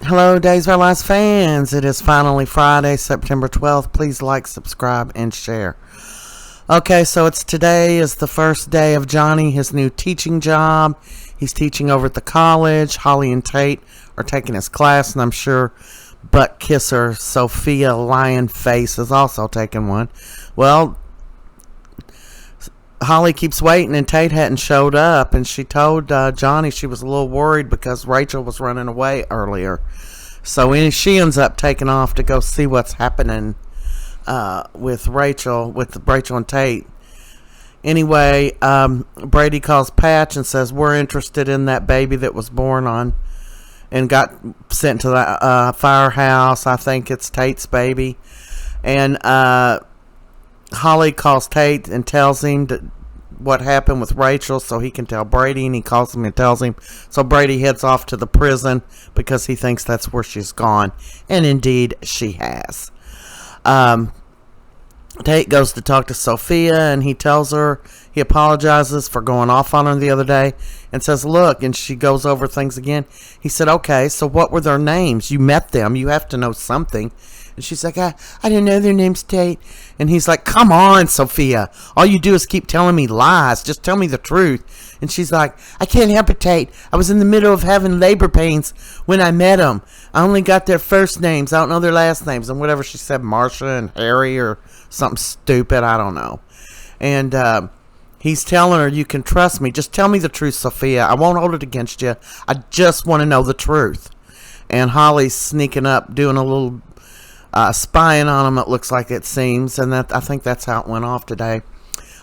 Hello, Days of Our Lives fans. It is finally Friday, September 12th. Please like, subscribe, and share. Okay, so today is the first day of Johnny, his new teaching job. He's teaching over at the college. Holly and Tate are taking his class, and I'm sure butt kisser Sophia Lion Face is also taking one. Well, Holly keeps waiting, and Tate hadn't showed up, and she told Johnny she was a little worried because Rachel was running away earlier. So she ends up taking off to go see what's happening with Rachel and Tate. Anyway, Brady calls Patch and says, we're interested in that baby that was born on and got sent to the firehouse. I think it's Tate's baby. And Holly calls Tate and tells him what happened with Rachel so he can tell Brady, and he calls him and tells him. So Brady heads off to the prison because he thinks that's where she's gone. And indeed, she has. Tate goes to talk to Sophia, and he tells her, he apologizes for going off on her the other day and says, look, and she goes over things again. He said, okay, so what were their names? You met them. You have to know something. And she's like, I didn't know their name's Tate. And he's like, come on, Sophia. All you do is keep telling me lies. Just tell me the truth. And she's like, I can't help it, Tate. I was in the middle of having labor pains when I met them. I only got their first names. I don't know their last names. And whatever she said, Marcia and Harry or something stupid. I don't know. And he's telling her, you can trust me. Just tell me the truth, Sophia. I won't hold it against you. I just want to know the truth. And Holly's sneaking up, doing a little spying on him, it looks like, it seems. And I think that's how it went off today.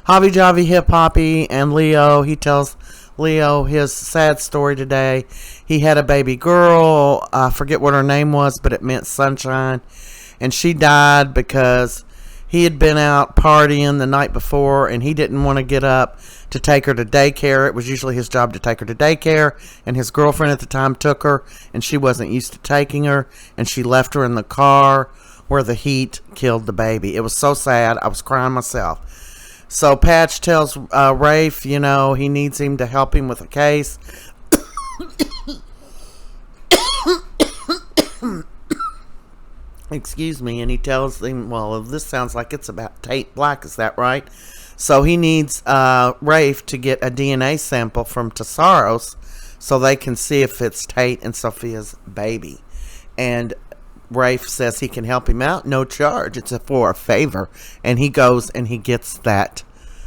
Hobby Jobby Hip Hoppy and Leo, he tells Leo his sad story today. He had a baby girl, I forget what her name was, but it meant sunshine, and she died because he had been out partying the night before, and he didn't want to get up to take her to daycare. It was usually his job to take her to daycare, and his girlfriend at the time took her, and she wasn't used to taking her, and she left her in the car where the heat killed the baby. It was so sad. I was crying myself. So Patch tells Rafe, he needs him to help him with a case. Excuse me. And he tells him, well, this sounds like it's about Tate Black. Is that right? So he needs Rafe to get a DNA sample from Tesaros so they can see if it's Tate and Sophia's baby. And Rafe says he can help him out, no charge. It's for a favor. And he goes and he gets that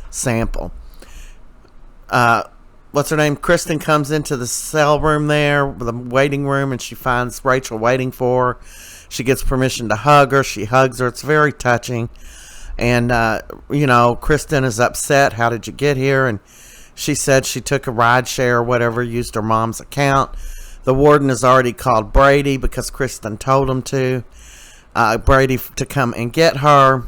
sample. What's her name? Kristin comes into the cell room there, the waiting room, and she finds Rachel waiting for her. She gets permission to hug her. She hugs her. It's very touching. And, Kristin is upset. How did you get here? And she said she took a ride share or whatever, used her mom's account. The warden has already called Brady because Kristin told him to. Brady to come and get her.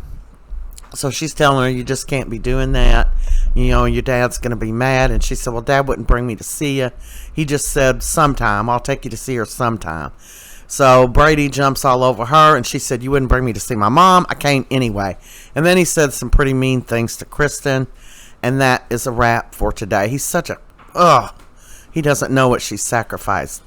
So she's telling her, you just can't be doing that. Your dad's going to be mad. And she said, well, Dad wouldn't bring me to see you. He just said, sometime. I'll take you to see her sometime. So Brady jumps all over her, and she said, you wouldn't bring me to see my mom. I came anyway. And then he said some pretty mean things to Kristin. And that is a wrap for today. He's such a, he doesn't know what she sacrificed.